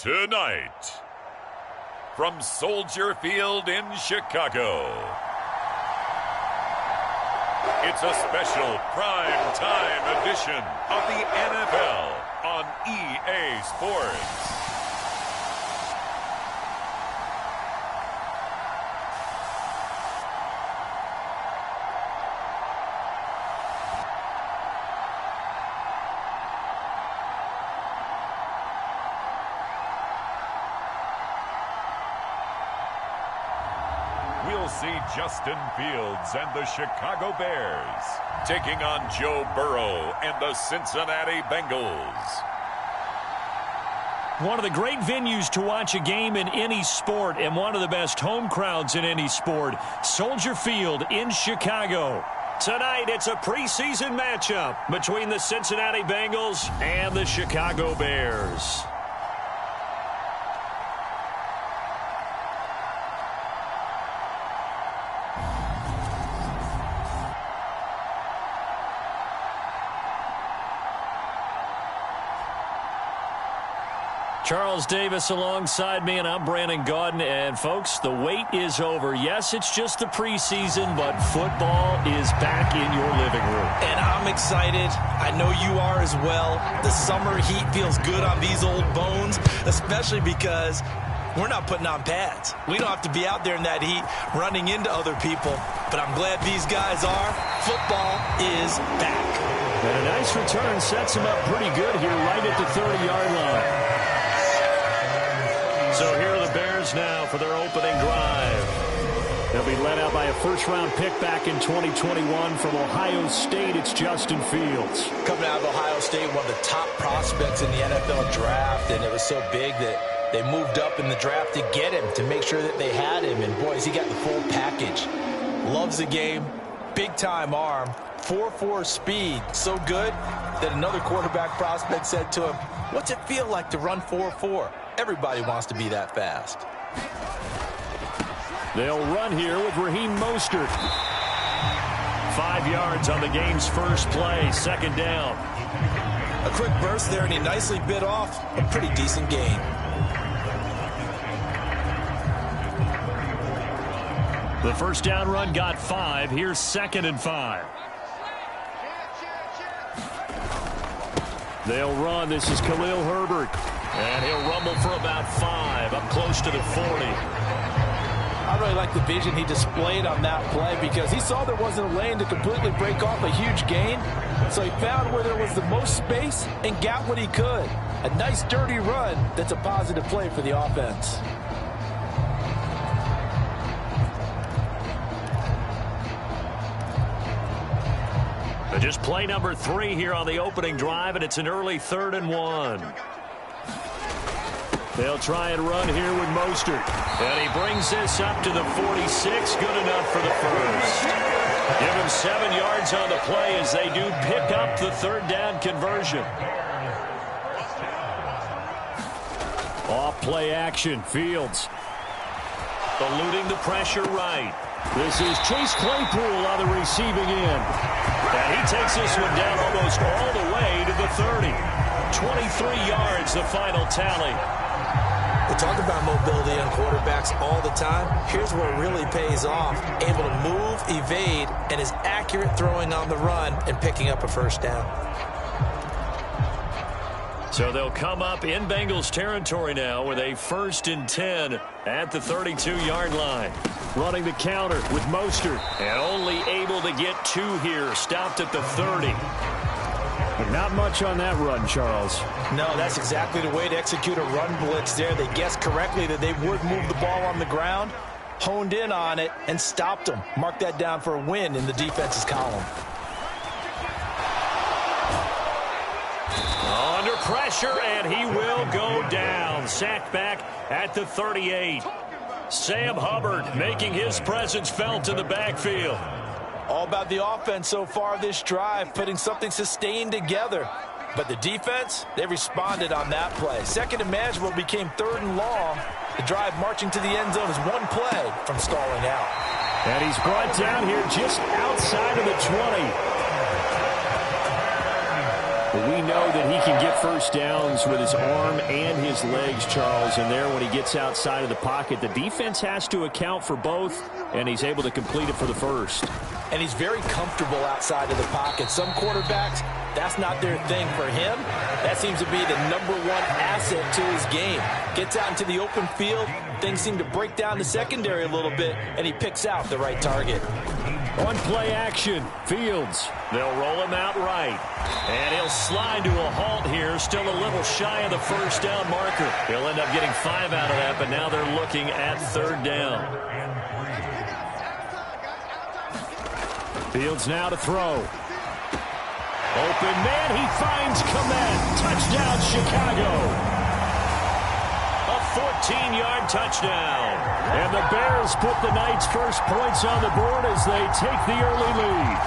Tonight, from Soldier Field in Chicago, it's a special prime time edition of the NFL on EA Sports. We'll see Justin Fields and the Chicago Bears taking on Joe Burrow and the Cincinnati Bengals. One of the great venues to watch a game in any sport and one of the best home crowds in any sport, Soldier Field in Chicago. Tonight, it's a preseason matchup between the Cincinnati Bengals and the Chicago Bears. Charles Davis alongside me, and I'm Brandon Gaudin. And, folks, the wait is over. Yes, it's just the preseason, but football is back in your living room. And I'm excited. I know you are as well. The summer heat feels good on these old bones, especially because we're not putting on pads. We don't have to be out there in that heat running into other people. But I'm glad these guys are. Football is back. And a nice return sets him up pretty good here right at the 30-yard line. So here are the Bears now for their opening drive. They'll be led out by a first-round pick back in 2021 from Ohio State. It's Justin Fields. Coming out of Ohio State, one of the top prospects in the NFL draft, and it was so big that they moved up in the draft to get him, to make sure that they had him. And, boys, he got the full package. Loves the game, big-time arm, 4.4 speed, so good that another quarterback prospect said to him, "What's it feel like to run 4.4? Everybody wants to be that fast." They'll run here with Raheem Mostert. 5 yards on the game's first play, second down. A quick burst there, and he nicely bit off a pretty decent gain. The first down run got 5. Here's 2nd and 5. They'll run. This is Khalil Herbert. And he'll rumble for about 5, up close to the 40. I really like the vision he displayed on that play because he saw there wasn't a lane to completely break off a huge gain. So he found where there was the most space and got what he could. A nice dirty run that's a positive play for the offense. Just play number 3 here on the opening drive, and it's an early 3rd and 1. They'll try and run here with Mostert. And he brings this up to the 46. Good enough for the first. Give him 7 yards on the play as they do pick up the 3rd down conversion. Off play action. Fields eluding the pressure right. This is Chase Claypool on the receiving end. And he takes this one down almost all the way to the 30. 23 yards, the final tally. We talk about mobility on quarterbacks all the time. Here's where it really pays off. Able to move, evade, and is accurate throwing on the run and picking up a first down. So they'll come up in Bengals territory now with a 1st and 10 at the 32-yard line. Running the counter with Mostert. And only able to get 2 here. Stopped at the 30. But not much on that run, Charles. No, that's exactly the way to execute a run blitz there. They guessed correctly that they would move the ball on the ground, honed in on it, and stopped them. Mark that down for a win in the defense's column. Under pressure, and he will go down. Sacked back at the 38. Sam Hubbard making his presence felt in the backfield. All about the offense so far this drive, putting something sustained together. But the defense, they responded on that play. 2nd and manageable became 3rd and long. The drive marching to the end zone is 1 play from stalling out. And he's brought down here just outside of the 20. We know that he can get first downs with his arm and his legs, Charles, and there when he gets outside of the pocket, the defense has to account for both, and he's able to complete it for the first. And he's very comfortable outside of the pocket. Some quarterbacks, that's not their thing. For him, that seems to be the #1 asset to his game. Gets out into the open field, things seem to break down the secondary a little bit, and he picks out the right target. On play action, Fields. They'll roll him out right. And he'll slide to a halt here, still a little shy of the first down marker. He'll end up getting 5 out of that, but now they're looking at 3rd down. Fields now to throw. Open man, he finds Kmet. Touchdown, Chicago. 14-yard touchdown. And the Bears put the Knights' first points on the board as they take the early lead.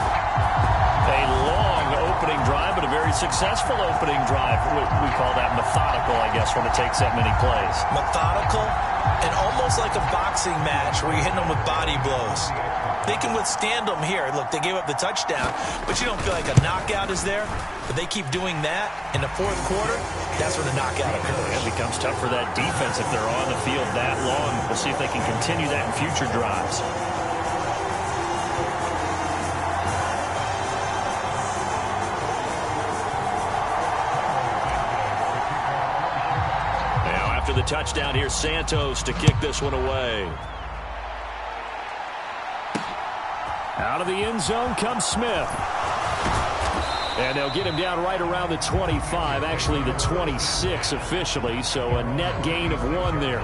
A long opening drive, but a very successful opening drive. We call that methodical, I guess, when it takes that many plays. Methodical and almost like a boxing match where you're hitting them with body blows. They can withstand them here. Look, they gave up the touchdown, but you don't feel like a knockout is there. But they keep doing that in the 4th quarter. That's when the knockout occurs. It becomes tough for that defense if they're on the field that long. We'll see if they can continue that in future drives. Now after the touchdown, here's Santos to kick this one away. Out of the end zone comes Smith. And they'll get him down right around the 25, actually the 26 officially, so a net gain of 1 there.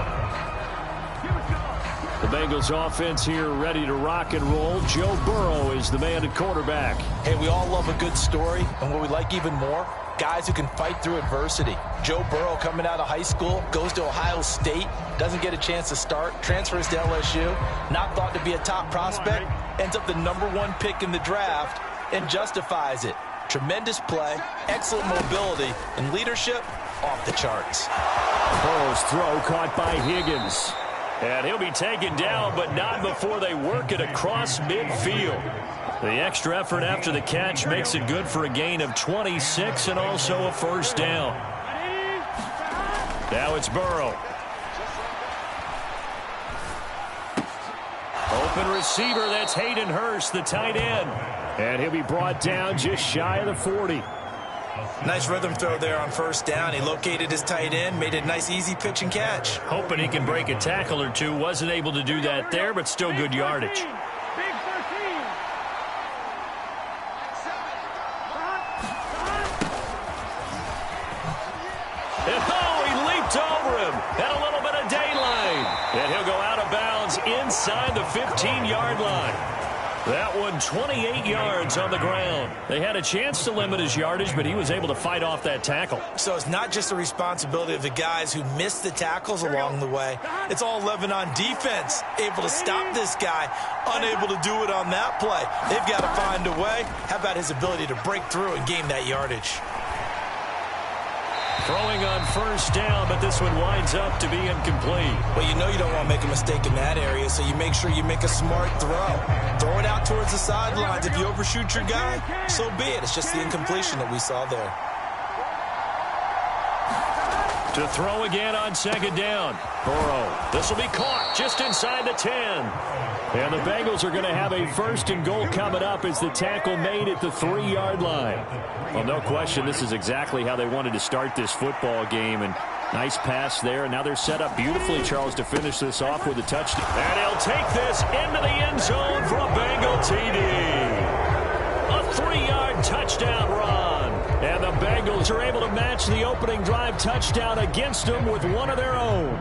The Bengals offense here ready to rock and roll. Joe Burrow is the man at quarterback. Hey, we all love a good story, and what we like even more, guys who can fight through adversity. Joe Burrow coming out of high school, goes to Ohio State, doesn't get a chance to start, transfers to LSU, not thought to be a top prospect, ends up the #1 pick in the draft, and justifies it. Tremendous play, excellent mobility, and leadership off the charts. Burrow's throw caught by Higgins. And he'll be taken down, but not before they work it across midfield. The extra effort after the catch makes it good for a gain of 26 and also a first down. Now it's Burrow. Open receiver, that's Hayden Hurst, the tight end. And he'll be brought down just shy of the 40. Nice rhythm throw there on first down. He located his tight end, made a nice easy pitch and catch. Hoping he can break a tackle or two. Wasn't able to do that there, but still good yardage. Oh, he leaped over him. Had a little bit of daylight. And he'll go out of bounds inside the 15-yard line. That one 28 yards on the ground. They had a chance to limit his yardage, but he was able to fight off that tackle. So it's not just the responsibility of the guys who missed the tackles along the way. It's all 11 on defense, able to stop this guy, unable to do it on that play. They've got to find a way. How about his ability to break through and gain that yardage? Throwing on first down, but this one winds up to be incomplete. Well, you know you don't want to make a mistake in that area, so you make sure you make a smart throw. Throw it out towards the sidelines. If you overshoot your guy, so be it. It's just the incompletion that we saw there. To throw again on second down. Burrow. This will be caught just inside the 10. And the Bengals are going to have a first and goal coming up as the tackle made at the 3-yard line. Well, no question, this is exactly how they wanted to start this football game. And nice pass there. And now they're set up beautifully, Charles, to finish this off with a touchdown. And he'll take this into the end zone for a Bengal TD. A 3-yard touchdown run. And the Bengals are able to match the opening drive touchdown against them with one of their own.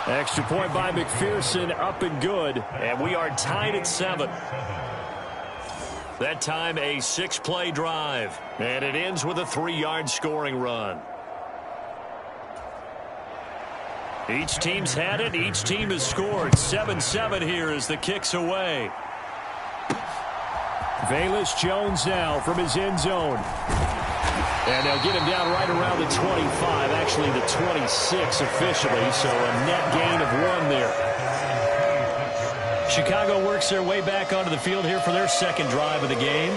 Extra point by McPherson, up and good. And we are tied at 7. That time a 6-play drive. And it ends with a 3-yard scoring run. Each team's had it. Each team has scored. 7-7 here as the kick's away. Velus Jones now from his end zone. And they'll get him down right around the 25, actually the 26 officially, so a net gain of 1 there. Chicago works their way back onto the field here for their second drive of the game.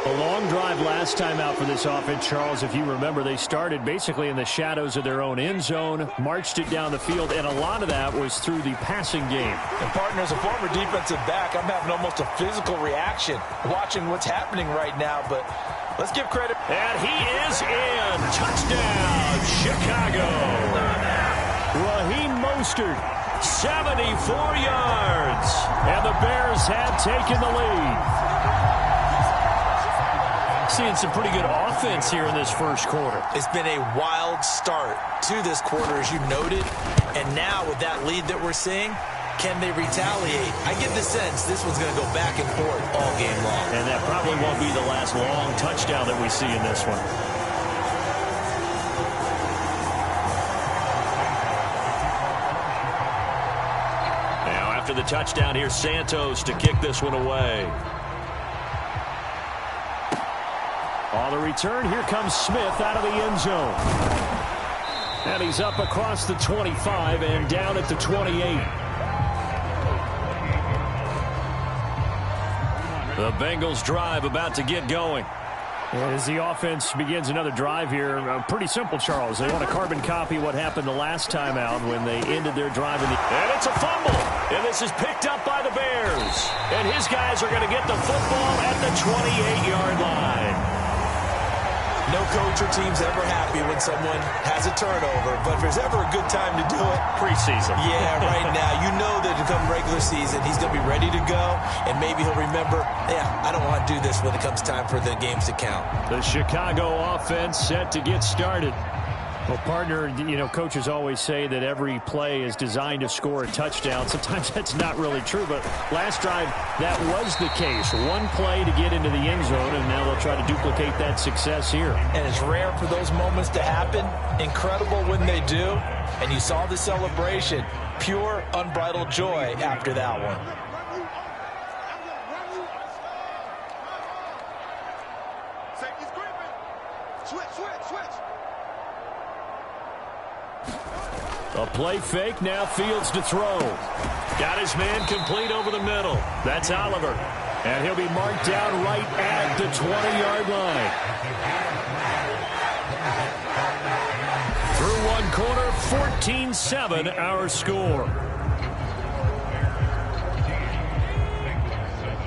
A long drive last time out for this offense, Charles. If you remember, they started basically in the shadows of their own end zone, marched it down the field, and a lot of that was through the passing game. And, partner, as a former defensive back, I'm having almost a physical reaction watching what's happening right now, but let's give credit. And he is in. Touchdown, Chicago. Raheem Mostert, 74 yards. And the Bears have taken the lead. Seeing some pretty good offense here in this first quarter. It's been a wild start to this quarter, as you noted. And now with that lead that we're seeing, can they retaliate? I get the sense this one's going to go back and forth all game long. And that probably won't be the last long touchdown that we see in this one. Now after the touchdown, here's Santos to kick this one away. On the return, here comes Smith out of the end zone. And he's up across the 25 and down at the 28. The Bengals drive about to get going. And as the offense begins another drive here, pretty simple, Charles. They want to carbon copy what happened the last time out when they ended their drive. And it's a fumble. And this is picked up by the Bears. And his guys are going to get the football at the 28-yard line. No coach or team's ever happy when someone has a turnover, but if there's ever a good time to do it, preseason. Yeah, right now. You know that to come regular season, he's going to be ready to go, and maybe he'll remember, yeah, I don't want to do this when it comes time for the games to count. The Chicago offense set to get started. Well, partner, you know, coaches always say that every play is designed to score a touchdown. Sometimes that's not really true, but last drive, that was the case. One play to get into the end zone, and now they'll try to duplicate that success here. And it's rare for those moments to happen. Incredible when they do. And you saw the celebration. Pure, unbridled joy after that one. A play fake, now Fields to throw. Got his man complete over the middle. That's Oliver. And he'll be marked down right at the 20-yard line. Through one quarter, 14-7 our score.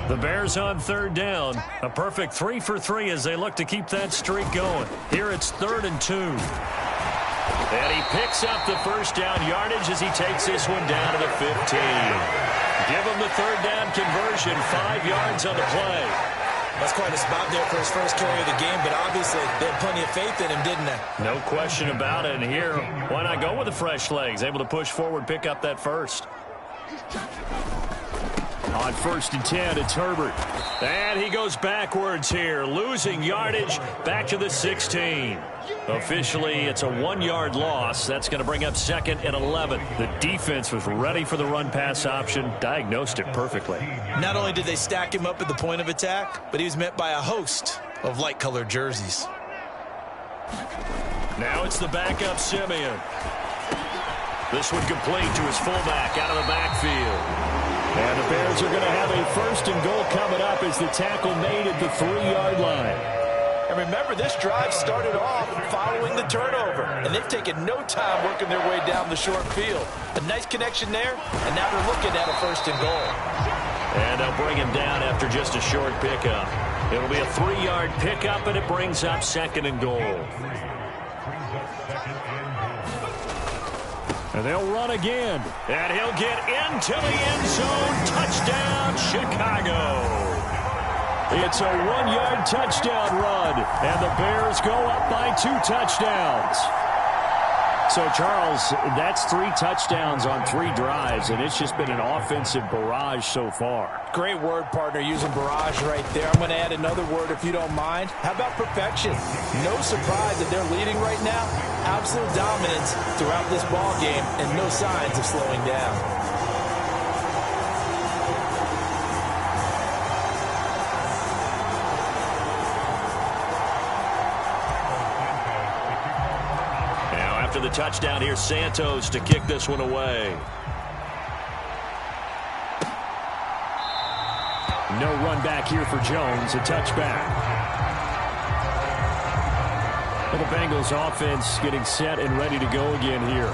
The Bears on third down. A perfect 3 for 3 as they look to keep that streak going. Here it's 3rd and 2. And he picks up the first down yardage as he takes this one down to the 15. Give him the third down conversion, 5 yards on the play. That's quite a spot there for his first carry of the game, but obviously they had plenty of faith in him, didn't they? No question about it. And here, why not go with the fresh legs? Able to push forward, pick up that first. On 1st and 10, it's Herbert. And he goes backwards here, losing yardage back to the 16. Officially, it's a 1-yard loss. That's going to bring up 2nd and 11. The defense was ready for the run-pass option, diagnosed it perfectly. Not only did they stack him up at the point of attack, but he was met by a host of light-colored jerseys. Now it's the backup Simeon. This one complete to his fullback out of the backfield. And the Bears are going to have a 1st and goal coming up as the tackle made at the 3-yard line. And remember, this drive started off following the turnover, and they've taken no time working their way down the short field. A nice connection there, and now they're looking at a 1st and goal. And they'll bring him down after just a short pickup. It'll be a 3-yard pickup, and it brings up 2nd and goal. And they'll run again. And he'll get into the end zone. Touchdown, Chicago. It's a 1-yard touchdown run. And the Bears go up by 2 touchdowns. So, Charles, that's 3 touchdowns on 3 drives, and it's just been an offensive barrage so far. Great word, partner, using barrage right there. I'm going to add another word if you don't mind. How about perfection? No surprise that they're leading right now. Absolute dominance throughout this ball game and no signs of slowing down. After the touchdown, here's Santos to kick this one away. No run back here for Jones. A touchback. Well, the Bengals offense getting set and ready to go again here.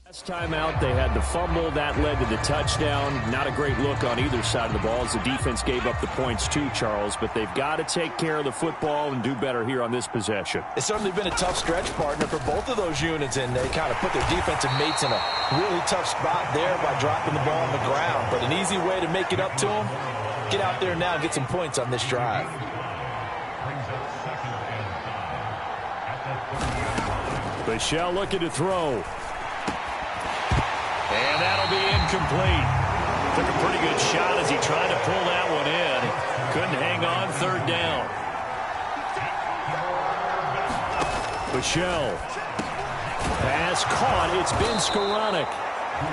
Last time out, they had the fumble. That led to the touchdown. Not a great look on either side of the ball as the defense gave up the points too, Charles. But they've got to take care of the football and do better here on this possession. It's certainly been a tough stretch, partner, for both of those units, and they kind of put their defensive mates in a really tough spot there by dropping the ball on the ground. But an easy way to make it up to them, get out there now and get some points on this drive. Michelle looking to throw. And that'll be incomplete. Took a pretty good shot as he tried to pull that one in. Couldn't hang on third down. Michelle. Pass caught. It's Ben Skoranek.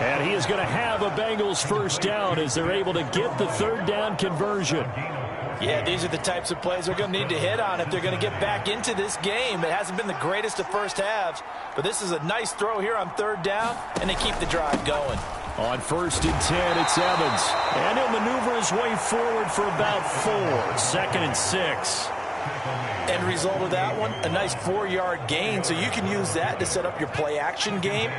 And he is going to have a Bengals first down as they're able to get the third down conversion. Yeah, these are the types of plays they're going to need to hit on if they're going to get back into this game. It hasn't been the greatest of first halves, but this is a nice throw here on third down, and they keep the drive going. On 1st and 10, it's Evans. And he'll maneuver his way forward for about 4. 2nd and 6. End result of that one, a nice 4-yard gain, so you can use that to set up your play-action game,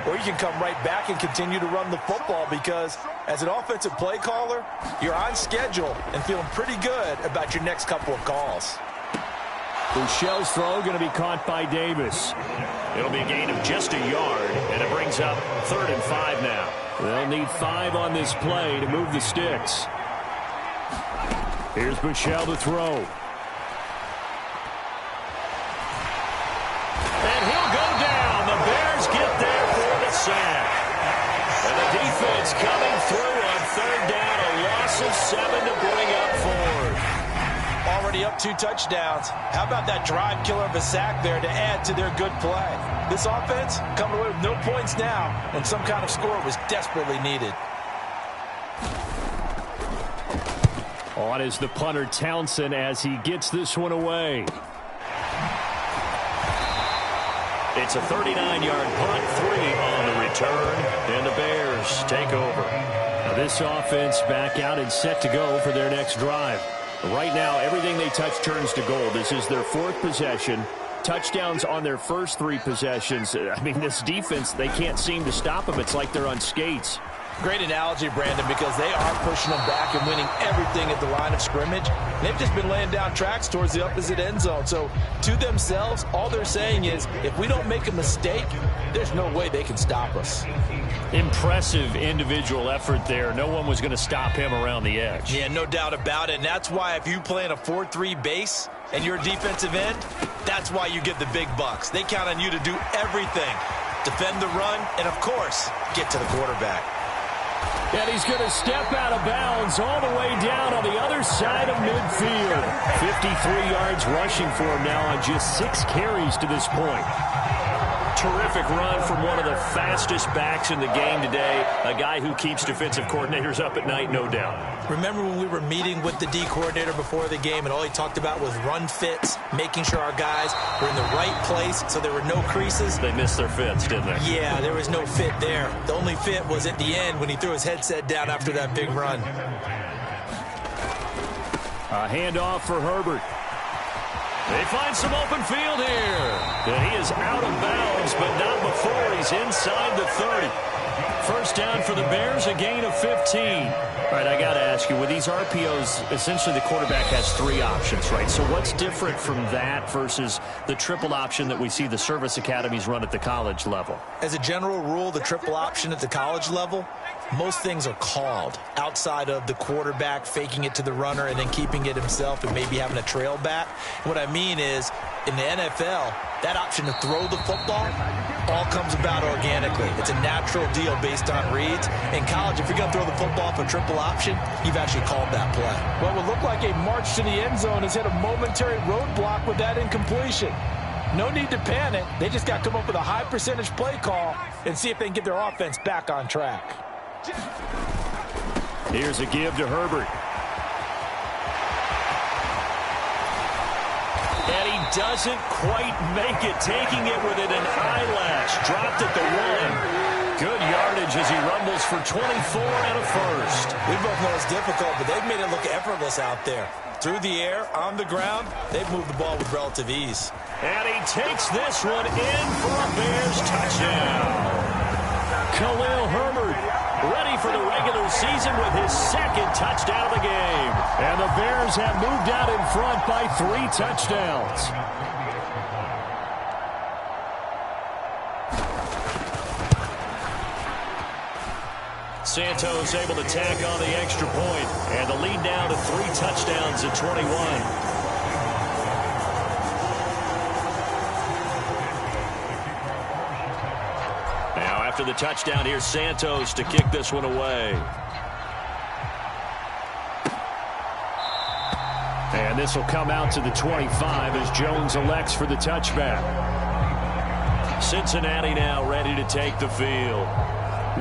or you can come right back and continue to run the football because as an offensive play caller, you're on schedule and feeling pretty good about your next couple of calls. Michelle's throw going to be caught by Davis. It'll be a gain of just a yard, and it brings up 3rd and 5 now. They'll need 5 on this play to move the sticks. Here's Michelle to throw. And he'll go down. The Bears get there for the sack. And the defense coming through on 3rd down. A loss of 7 to bring up 4. Already up 2 touchdowns. How about that drive killer of a sack there to add to their good play? This offense coming away with no points now, and some kind of score was desperately needed. On is the punter Townsend as he gets this one away. It's a 39-yard punt, 3 on the return, and the Bears take over. Now this offense back out and set to go for their next drive. Right now, everything they touch turns to gold. This is their 4th possession. Touchdowns on their first 3 possessions. I mean, this defense, they can't seem to stop them. It's like they're on skates. Great analogy, Brandon, because they are pushing them back and winning everything at the line of scrimmage. They've just been laying down tracks towards the opposite end zone. So to themselves, all they're saying is, if we don't make a mistake, there's no way they can stop us. Impressive individual effort there. No one was going to stop him around the edge. Yeah, no doubt about it. And that's why if you play in a 4-3 base and you're a defensive end, that's why you get the big bucks. They count on you to do everything. Defend the run and, of course, get to the quarterback. And he's going to step out of bounds all the way down on the other side of midfield. 53 yards rushing for him now on just 6 carries to this point. Terrific run from one of the fastest backs in the game today. A guy who keeps defensive coordinators up at night, no doubt. Remember when we were meeting with the D coordinator before the game and all he talked about was run fits, making sure our guys were in the right place so there were no creases? They missed their fits, didn't they? Yeah, there was no fit there. The only fit was at the end when he threw his headset down after that big run. A handoff for Herbert. They find some open field here. And he is out of bounds, but not before he's inside the 30. First down for the Bears, a gain of 15. All right, I got to ask you, with these RPOs, essentially the quarterback has 3 options, right? So what's different from that versus the triple option that we see the service academies run at the college level? As a general rule, the triple option at the college level, most things are called outside of the quarterback faking it to the runner and then keeping it himself and maybe having a trail back. What I mean is, in the NFL, that option to throw the football all comes about organically. It's a natural deal based on reads. In college, if you're going to throw the football for triple option, you've actually called that play. What would look like a march to the end zone has hit a momentary roadblock with that incompletion. No need to panic. They just got to come up with a high percentage play call and see if they can get their offense back on track. Here's a give to Herbert. And he doesn't quite make it, taking it within an eyelash. Dropped at the 1. Good yardage as he rumbles for 24 and a first. We both know it's difficult, but they've made it look effortless out there. Through the air, on the ground, they've moved the ball with relative ease. And he takes this one in for a Bears touchdown. Khalil Herbert, ready for the regular season with his 2nd touchdown of the game. And the Bears have moved out in front by 3 touchdowns. Santos able to tack on the extra point, and the lead now to 3 touchdowns at 21. After the touchdown, here's Santos to kick this one away. And this will come out to the 25 as Jones elects for the touchback. Cincinnati now ready to take the field.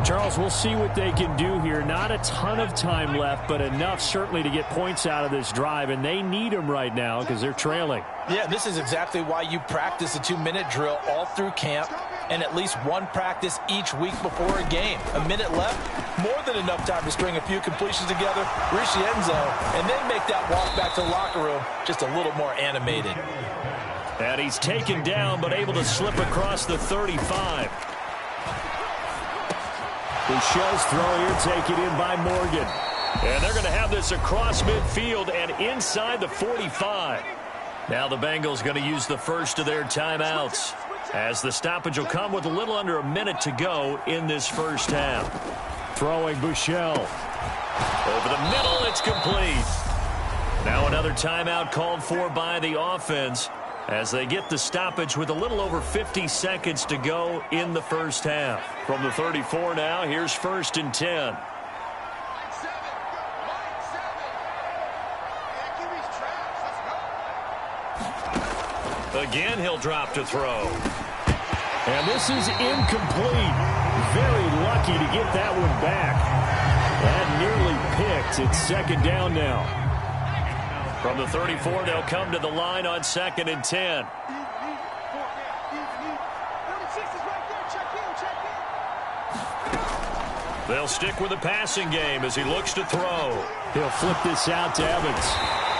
Charles, we'll see what they can do here. Not a ton of time left, but enough certainly to get points out of this drive, and they need them right now because they're trailing. Yeah, this is exactly why you practice a 2-minute drill all through camp and at least one practice each week before a game. A minute left, more than enough time to string a few completions together, reach the end zone, and then make that walk back to the locker room just a little more animated. And he's taken down but able to slip across the 35. Michel's throw here taken in by Morgan. And they're going to have this across midfield and inside the 45. Now the Bengals going to use the first of their timeouts, as the stoppage will come with a little under a minute to go in this first half. Throwing Buechele. Over the middle, it's complete. Now another timeout called for by the offense as they get the stoppage with a little over 50 seconds to go in the first half. From the 34 now, here's 1st and 10. Again, he'll drop to throw. And this is incomplete. Very lucky to get that one back. That nearly picked. It's 2nd down now. From the 34, they'll come to the line on 2nd and 10. They'll stick with the passing game as he looks to throw. He'll flip this out to Evans.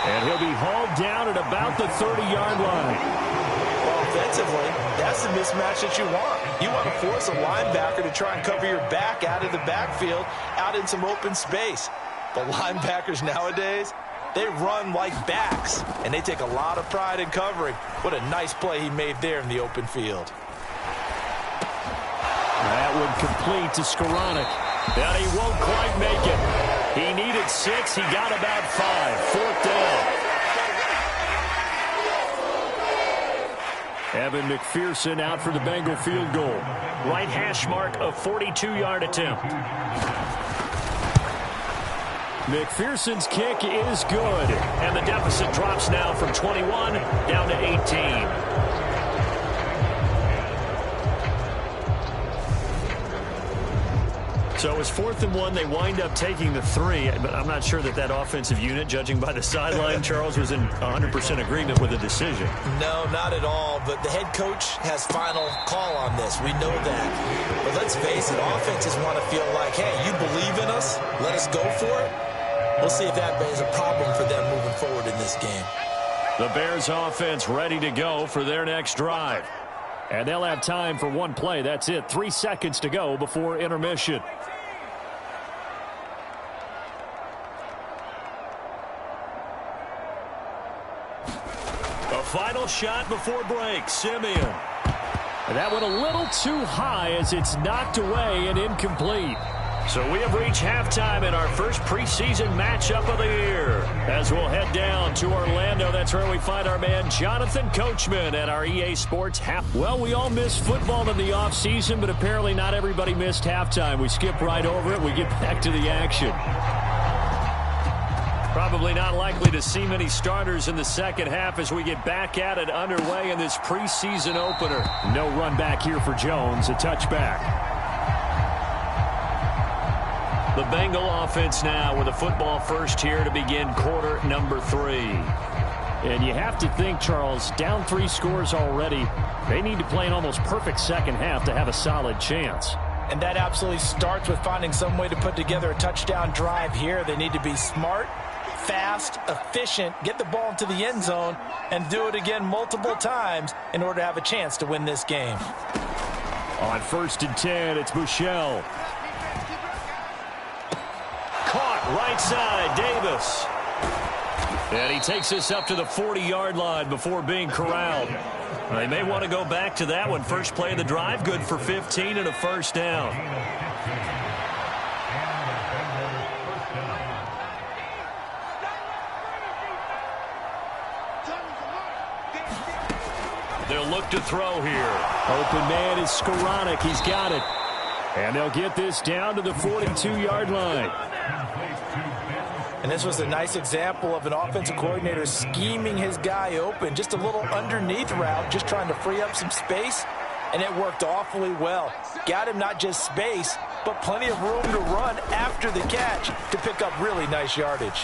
And he'll be hauled down at about the 30-yard line. Well, offensively, that's that's the mismatch that you want. You want to force a linebacker to try and cover your back out of the backfield, out in some open space. But linebackers nowadays, they run like backs, and they take a lot of pride in covering. What a nice play he made there in the open field. That would complete to Skoranek. And he won't quite make it. He needed 6. He got about 5. 4th down. Evan McPherson out for the Bengal field goal. Right hash mark, a 42-yard attempt. McPherson's kick is good. And the deficit drops now from 21 down to 18. So it's 4th and 1. They wind up taking the 3, but I'm not sure that that offensive unit, judging by the sideline, Charles, was in 100% agreement with the decision. No, not at all, but the head coach has final call on this. We know that. But let's face it, offenses want to feel like, hey, you believe in us? Let us go for it. We'll see if that is a problem for them moving forward in this game. The Bears offense ready to go for their next drive. And they'll have time for one play. That's it. 3 seconds to go before intermission. A final shot before break. Simeon. And that went a little too high as it's knocked away and incomplete. So we have reached halftime in our first preseason matchup of the year. As we'll head down to Orlando, that's where we find our man Jonathan Coachman at our EA Sports half. Well, we all missed football in the offseason, but apparently not everybody missed halftime. We skip right over it. We get back to the action. Probably not likely to see many starters in the second half as we get back at it underway in this preseason opener. No run back here for Jones, a touchback. The Bengal offense now with a football first here to begin quarter number 3. And you have to think, Charles, down 3 scores already. They need to play an almost perfect second half to have a solid chance. And that absolutely starts with finding some way to put together a touchdown drive here. They need to be smart, fast, efficient, get the ball into the end zone, and do it again multiple times in order to have a chance to win this game. On 1st and 10, it's Buechele. Caught right side, Davis. And he takes this up to the 40-yard line before being corralled. They may want to go back to that one. First play of the drive, good for 15 and a first down. They'll look to throw here. Open man is Skoranek. He's got it. And they'll get this down to the 42-yard line. And this was a nice example of an offensive coordinator scheming his guy open. Just a little underneath route, just trying to free up some space. And it worked awfully well. Got him not just space, but plenty of room to run after the catch to pick up really nice yardage.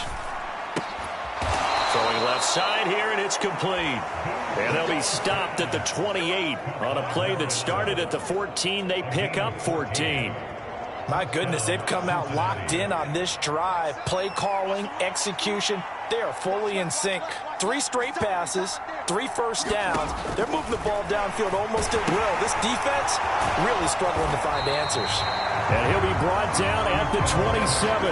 Throwing left side here, and it's complete. And they'll be stopped at the 28. On a play that started at the 14, they pick up 14. My goodness, they've come out locked in on this drive. Play calling, execution, they are fully in sync. 3 straight passes, 3 first downs. They're moving the ball downfield almost at will. This defense really struggling to find answers. And he'll be brought down at the 27.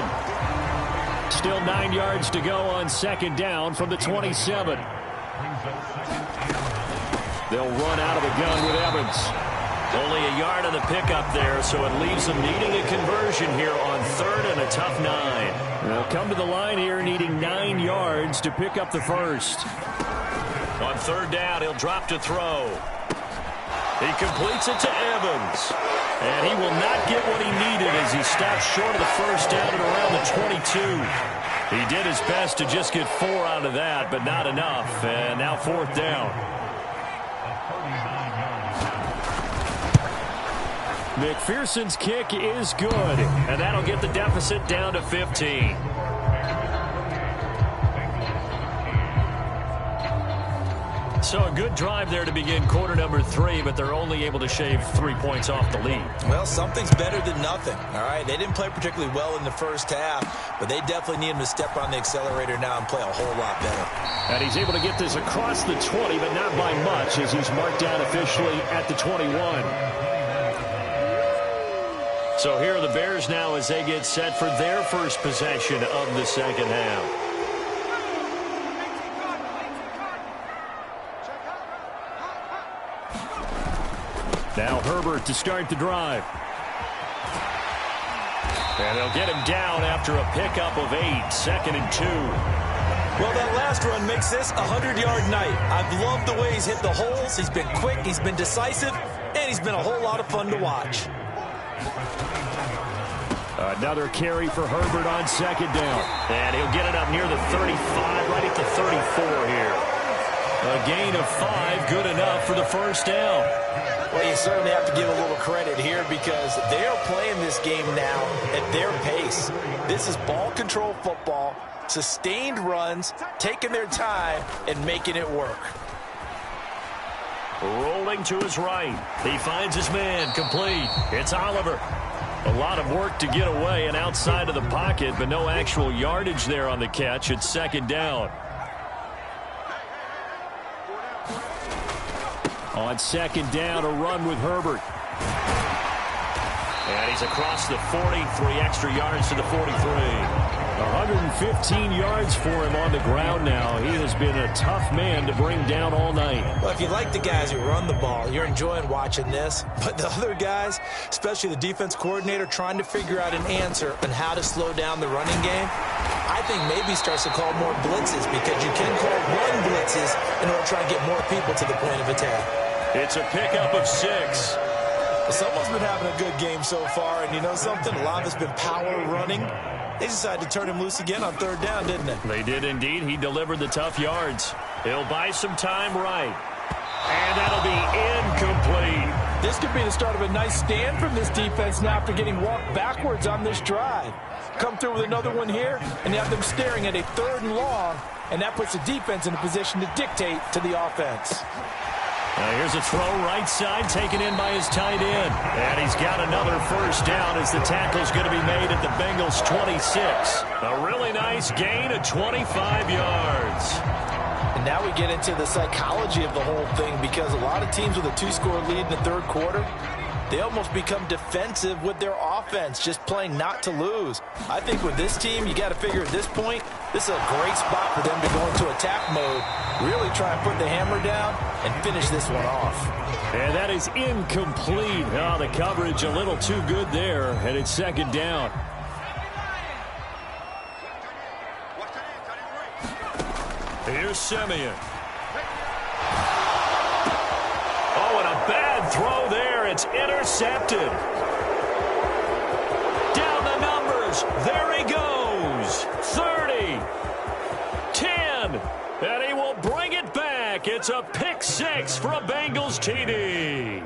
Still 9 yards to go on 2nd down from the 27. They'll run out of the gun with Evans. Only a yard on the pickup there, so it leaves them needing a conversion here on 3rd and a tough 9. They'll come to the line here needing 9 yards to pick up the first. On 3rd down, he'll drop to throw. He completes it to Evans. And he will not get what he needed as he stops short of the first down at around the 22. He did his best to just get 4 out of that, but not enough. And now 4th down. McPherson's kick is good, and that'll get the deficit down to 15. So a good drive there to begin quarter number 3, but they're only able to shave 3 points off the lead. Well, something's better than nothing, all right? They didn't play particularly well in the first half, but they definitely need him to step on the accelerator now and play a whole lot better. And he's able to get this across the 20, but not by much, as he's marked down officially at the 21. So here are the Bears now as they get set for their first possession of the second half. Now Herbert to start the drive. And they'll get him down after a pickup of 8, 2nd and 2. Well, that last run makes this a 100-yard night. I've loved the way he's hit the holes. He's been quick, he's been decisive, and he's been a whole lot of fun to watch. Another carry for Herbert on 2nd down. And he'll get it up near the 35, right at the 34 here. A gain of 5, good enough for the first down. Well, you certainly have to give a little credit here because they are playing this game now at their pace. This is ball control football, sustained runs, taking their time, and making it work. Rolling to his right. He finds his man, complete. It's Oliver. A lot of work to get away and outside of the pocket, but no actual yardage there on the catch. It's 2nd down. On 2nd down, a run with Herbert. And he's across the 40, 3 extra yards to the 43. 115 yards for him on the ground now. He has been a tough man to bring down all night. Well, if you like the guys who run the ball, you're enjoying watching this. But the other guys, especially the defense coordinator, trying to figure out an answer on how to slow down the running game, I think maybe starts to call more blitzes because you can call run blitzes in order to try and get more people to the point of attack. It's a pickup of 6. Someone's been having a good game so far, and you know something? A lot of it's been power running. They decided to turn him loose again on 3rd down, didn't they? They did indeed. He delivered the tough yards. He'll buy some time right. And that'll be incomplete. This could be the start of a nice stand from this defense now after getting walked backwards on this drive. Come through with another one here, and you have them staring at a 3rd and long, and that puts the defense in a position to dictate to the offense. Now here's a throw right side taken in by his tight end. And he's got another first down as the tackle's going to be made at the Bengals 26. A really nice gain of 25 yards. And now we get into the psychology of the whole thing because a lot of teams with a 2-score lead in the 3rd quarter, they almost become defensive with their offense, just playing not to lose. I think with this team, you got to figure at this point, this is a great spot for them to go into attack mode, really try and put the hammer down and finish this one off. And that is incomplete. Oh, the coverage a little too good there, and it's 2nd down. Here's Simeon. Oh, and a bad throw there. It's intercepted. Down the numbers. There he goes. 30. 10. And he will bring it back. It's a pick 6 for a Bengals TD.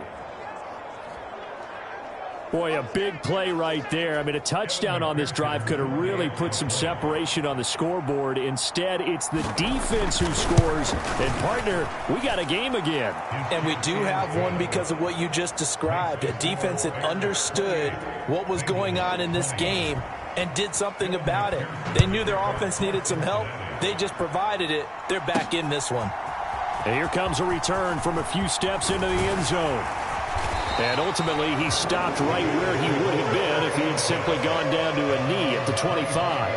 Boy, a big play right there. I mean, a touchdown on this drive could have really put some separation on the scoreboard. Instead, it's the defense who scores. And, partner, we got a game again. And we do have one because of what you just described. A defense that understood what was going on in this game and did something about it. They knew their offense needed some help. They just provided it. They're back in this one. And here comes a return from a few steps into the end zone. And ultimately, he stopped right where he would have been if he had simply gone down to a knee at the 25.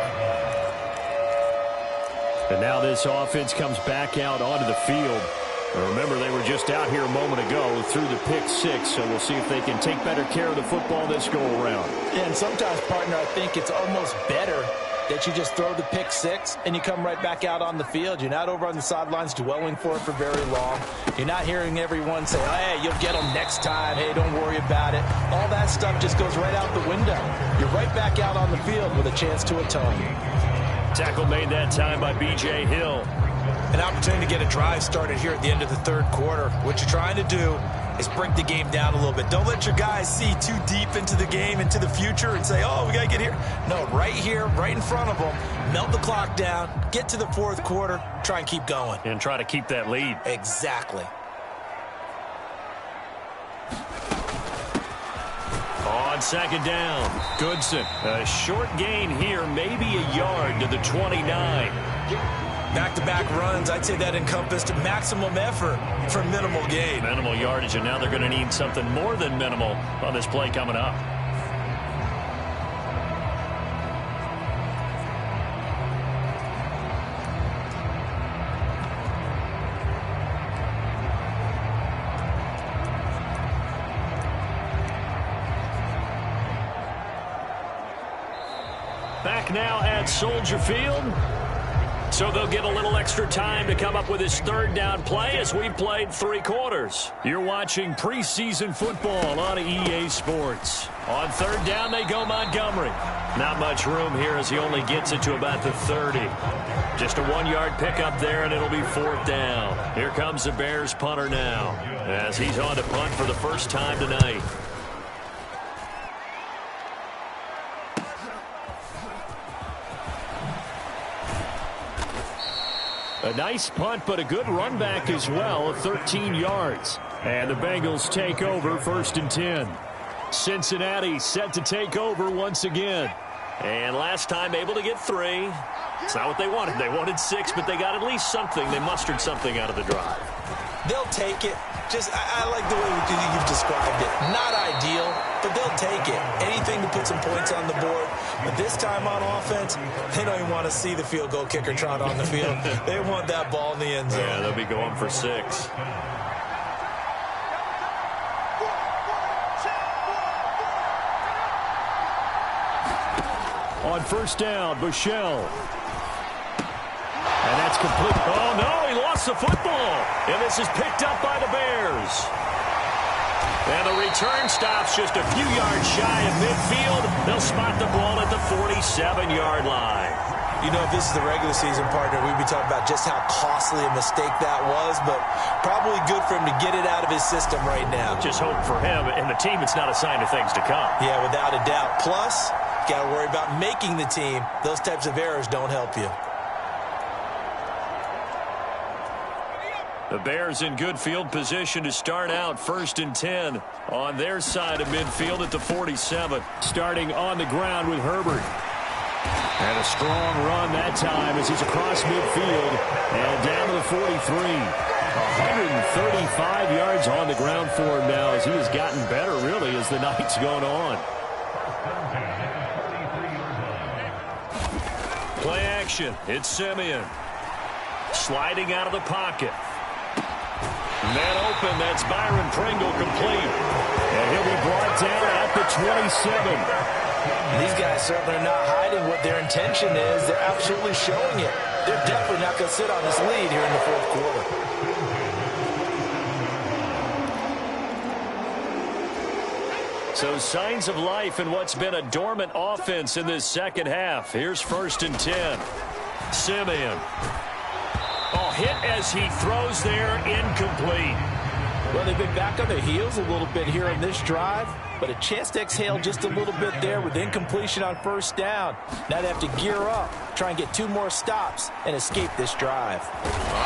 And now this offense comes back out onto the field. And remember, they were just out here a moment ago through the pick 6, so we'll see if they can take better care of the football this go-around. And sometimes, partner, I think it's almost better that you just throw the pick 6 and you come right back out on the field. You're not over on the sidelines dwelling for it for very long. You're not hearing everyone say, hey, you'll get them next time. Hey, don't worry about it. All that stuff just goes right out the window. You're right back out on the field with a chance to atone. Tackle made that time by B.J. Hill. An opportunity to get a drive started here at the end of the 3rd quarter. What you're trying to do is break the game down a little bit. Don't let your guys see too deep into the game, into the future, and say, oh, we got to get here. No, right here, right in front of them, melt the clock down, get to the fourth quarter, try and keep going. And try to keep that lead. Exactly. On second down, Goodson. A short gain here, maybe a yard to the 29. Back-to-back runs, I'd say that encompassed maximum effort for minimal gain. Minimal yardage, and now they're going to need something more than minimal on this play coming up. Back now at Soldier Field. So they'll get a little extra time to come up with his third down play as we've played 3 quarters. You're watching preseason football on EA Sports. On third down, they go Montgomery. Not much room here as he only gets it to about the 30. Just a 1-yard pickup there, and it'll be 4th down. Here comes the Bears punter now as he's on to punt for the first time tonight. A nice punt, but a good run back as well of 13 yards. And the Bengals take over 1st and 10. Cincinnati set to take over once again. And last time able to get 3. It's not what they wanted. They wanted 6, but they got at least something. They mustered something out of the drive. They'll take it. I like the way you've described it. Not ideal, but they'll take it. Anything to put some points on the board. But this time on offense, they don't even want to see the field goal kicker trot on the field. They want that ball in the end zone. Yeah, they'll be going for 6. On first down, Bushell. And that's complete. Oh, no, he lost the football. And this is picked up by the Bears. And the return stops just a few yards shy of midfield. They'll spot the ball at the 47-yard line. You know, if this is the regular season, partner, we'd be talking about just how costly a mistake that was, but probably good for him to get it out of his system right now. Just hope for him and the team it's not a sign of things to come. Yeah, without a doubt. Plus, got to worry about making the team. Those types of errors don't help you. The Bears in good field position to start out 1st and 10 on their side of midfield at the 47. Starting on the ground with Herbert. And a strong run that time as he's across midfield and down to the 43. 135 yards on the ground for him now as he has gotten better really as the night's gone on. Play action. It's Simeon. Sliding out of the pocket. Man open, that's Byron Pringle complete. And he'll be brought down at the 27. These guys certainly are not hiding what their intention is. They're absolutely showing it. They're definitely not going to sit on this lead here in the fourth quarter. So signs of life in what's been a dormant offense in this second half. Here's 1st and 10. Simeon. Oh, hit as he throws there, incomplete. Well, they've been back on their heels a little bit here in this drive, but a chance to exhale just a little bit there with incompletion on first down. Now they have to gear up, try and get 2 more stops, and escape this drive.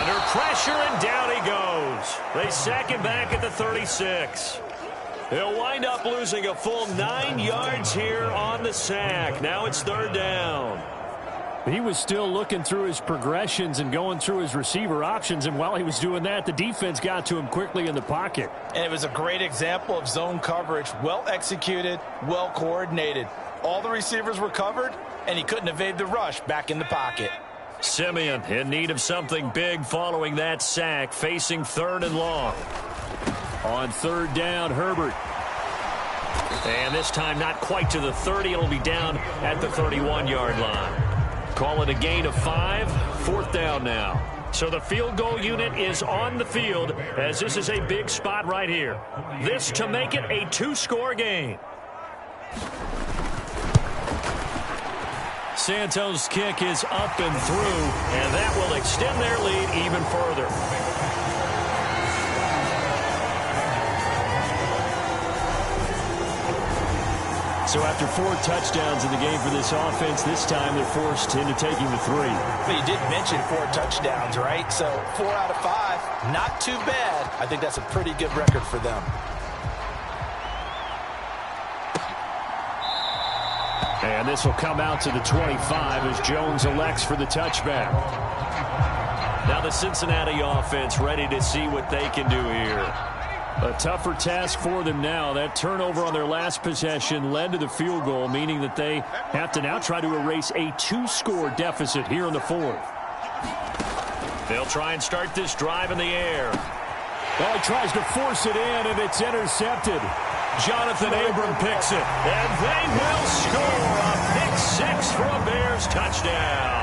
Under pressure, and down he goes. They sack him back at the 36. He'll wind up losing a full 9 yards here on the sack. Now it's 3rd down. He was still looking through his progressions and going through his receiver options, and while he was doing that, the defense got to him quickly in the pocket. And it was a great example of zone coverage. Well executed, well coordinated. All the receivers were covered, and he couldn't evade the rush back in the pocket. Simeon in need of something big following that sack, facing 3rd and long. On 3rd down, Herbert. And this time not quite to the 30. It'll be down at the 31-yard line. Call it a gain of 5. 4th down now. So the field goal unit is on the field as this is a big spot right here. This to make it a 2-score game. Santos' kick is up and through, and that will extend their lead even further. So after 4 touchdowns in the game for this offense, this time they're forced into taking the 3. But you did mention 4 touchdowns, right? So 4 out of 5, not too bad. I think that's a pretty good record for them. And this will come out to the 25 as Jones elects for the touchback. Now the Cincinnati offense ready to see what they can do here. A tougher task for them now. That turnover on their last possession led to the field goal, meaning that they have to now try to erase a 2-score deficit here in the 4th. They'll try and start this drive in the air. Well, he tries to force it in, and it's intercepted. Jonathan Abram picks it, and they will score a pick 6 for a Bears touchdown.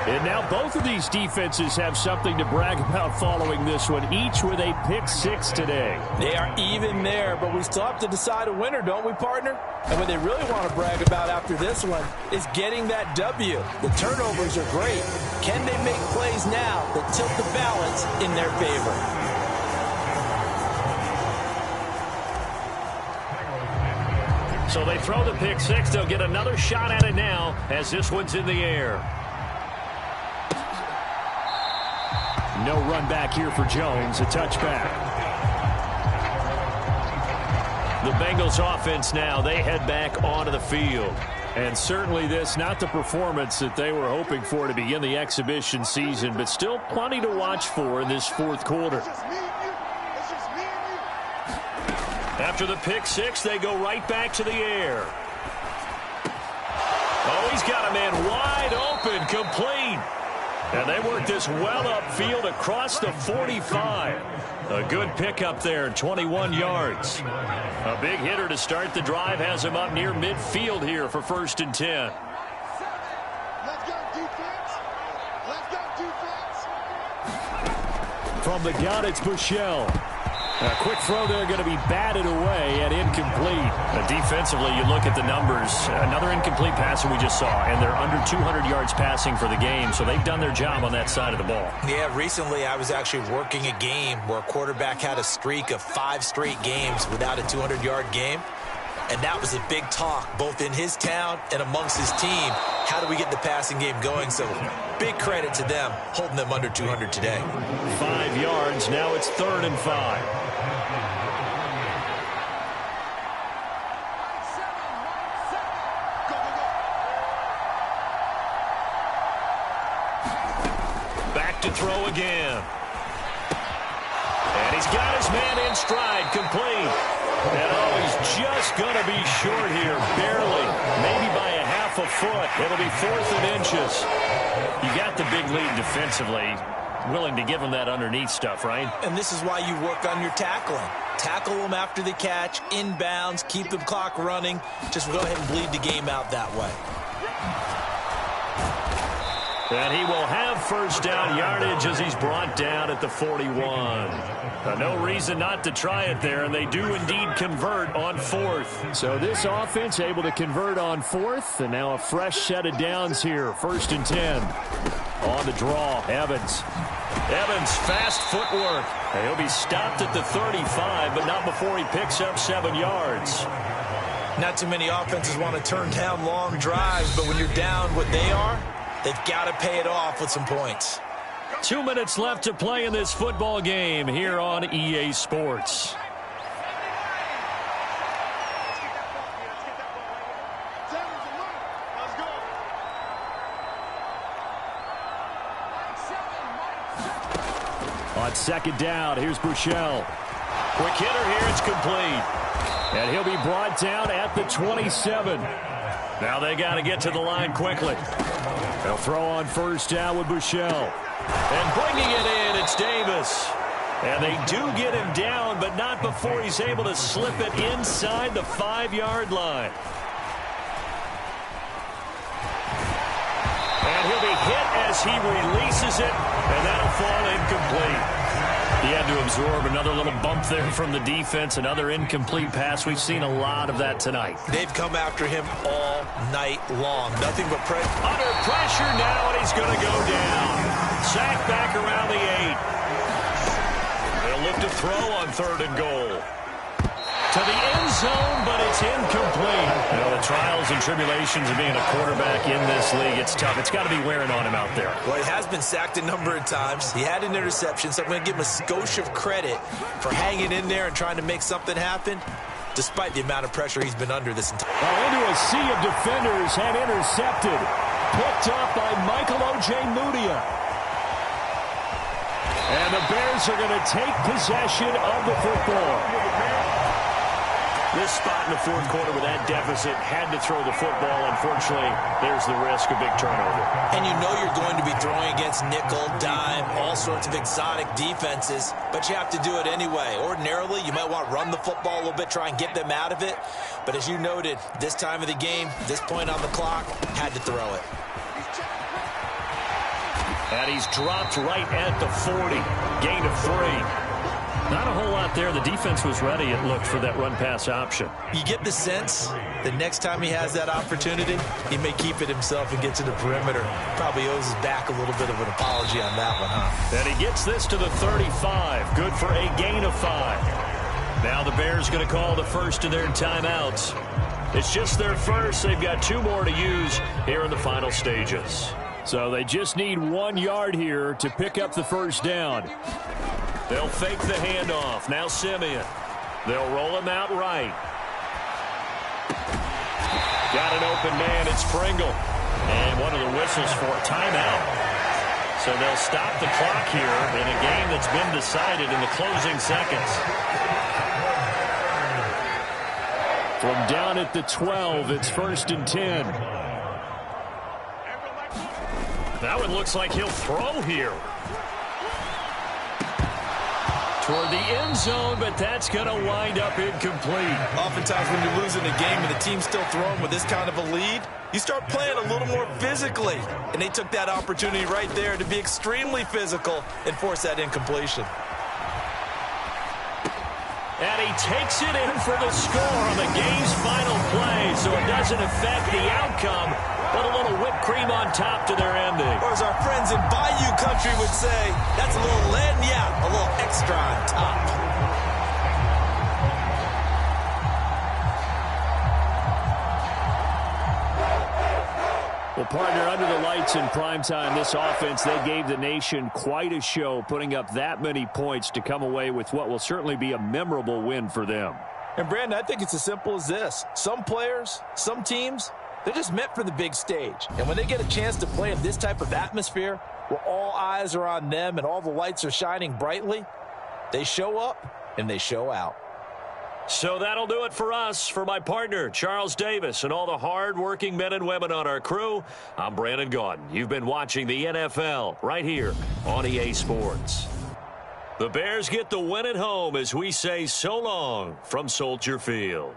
And now both of these defenses have something to brag about following this one, each with a pick 6 today. They are even there, but we still have to decide a winner, don't we, partner? And what they really want to brag about after this one is getting that W. The turnovers are great. Can they make plays now that tilt the balance in their favor? So they throw the pick 6. They'll get another shot at it now as this one's in the air. No run back here for Jones, a touchback. The Bengals offense now, they head back onto the field. And certainly this, not the performance that they were hoping for to begin the exhibition season, but still plenty to watch for in this 4th quarter. After the pick 6, they go right back to the air. Oh, he's got a man wide open, complete. And they work this well upfield across the 45. A good pickup there, 21 yards. A big hitter to start the drive has him up near midfield here for 1st and 10. Let's go, defense. Let's go, defense. From the gun, it's Buechele. A quick throw there going to be batted away and incomplete. Defensively, you look at the numbers. Another incomplete pass that we just saw, and they're under 200 yards passing for the game, so they've done their job on that side of the ball. Yeah, recently I was actually working a game where a quarterback had a streak of 5 straight games without a 200-yard game. And that was a big talk, both in his town and amongst his team. How do we get the passing game going? So big credit to them, holding them under 200 today. 5 yards. Now it's 3rd and 5. Back to throw again. And he's got his man in stride, complete. And oh, he's just going to be short here, barely, maybe by a half a foot. It'll be 4th and inches. You got the big lead defensively, willing to give him that underneath stuff, right? And this is why you work on your tackling. Tackle them after the catch, inbounds, keep the clock running. Just go ahead and bleed the game out that way. And he will have 1st down yardage as he's brought down at the 41. No reason not to try it there, and they do indeed convert on 4th. So this offense able to convert on 4th, and now a fresh set of downs here. 1st and 10. On the draw, Evans. Evans, fast footwork. He'll be stopped at the 35, but not before he picks up 7 yards. Not too many offenses want to turn down long drives, but when you're down what they are, they've got to pay it off with some points. 2 minutes left to play in this football game here on EA Sports. On 2nd down, here's Buechele. Quick hitter here, it's complete. And he'll be brought down at the 27. Now they got to get to the line quickly. They'll throw on 1st down with Buechele. And bringing it in, it's Davis. And they do get him down, but not before he's able to slip it inside the 5-yard line. And he'll be hit as he releases it, and that'll fall incomplete. He had to absorb another little bump there from the defense, another incomplete pass. We've seen a lot of that tonight. They've come after him all night long. Nothing but pressure. Under pressure now, and he's going to go down. Sacked back around the 8. They'll look to throw on 3rd and goal. To the end zone, but it's incomplete. You know, the trials and tribulations of being a quarterback in this league, it's tough. It's got to be wearing on him out there. Well, he has been sacked a number of times. He had an interception, so I'm going to give him a skosh of credit for hanging in there and trying to make something happen, despite the amount of pressure he's been under this entire Well, into a sea of defenders and intercepted. Picked up by Michael Ojemudia. And the Bears are going to take possession of the football. This spot in the fourth quarter with that deficit, had to throw the football. Unfortunately, there's the risk of big turnover. And you know you're going to be throwing against nickel, dime, all sorts of exotic defenses, but you have to do it anyway. Ordinarily, you might want to run the football a little bit, try and get them out of it. But as you noted, this time of the game, this point on the clock, had to throw it. And he's dropped right at the 40. Gain of 3. Not a whole lot there. The defense was ready, it looked, for that run-pass option. You get the sense that next time he has that opportunity, he may keep it himself and get to the perimeter. Probably owes his back a little bit of an apology on that one, huh? And he gets this to the 35. Good for a gain of 5. Now the Bears going to call the first of their timeouts. It's just their first. They've got 2 more to use here in the final stages. So they just need 1 yard here to pick up the first down. They'll fake the handoff. Now Simeon. They'll roll him out right. Got an open man. It's Pringle. And one of the whistles for a timeout. So they'll stop the clock here in a game that's been decided in the closing seconds. From down at the 12, it's 1st and 10. That one looks like he'll throw here. Toward the end zone, but that's going to wind up incomplete. Oftentimes when you're losing a game and the team's still throwing with this kind of a lead, you start playing a little more physically. And they took that opportunity right there to be extremely physical and force that incompletion. And he takes it in for the score on the game's final play, so it doesn't affect the outcome, but a little whipped cream on top to their ending. Or as our friends in Bayou Country would say, that's a little lagniappe, a little extra on top. Well, partner, under the lights in primetime, this offense, they gave the nation quite a show, putting up that many points to come away with what will certainly be a memorable win for them. And, Brandon, I think it's as simple as this. Some players, some teams, they're just meant for the big stage. And when they get a chance to play in this type of atmosphere, where all eyes are on them and all the lights are shining brightly, they show up and they show out. So that'll do it for us. For my partner, Charles Davis, and all the hard-working men and women on our crew, I'm Brandon Gaudin. You've been watching the NFL right here on EA Sports. The Bears get the win at home as we say so long from Soldier Field.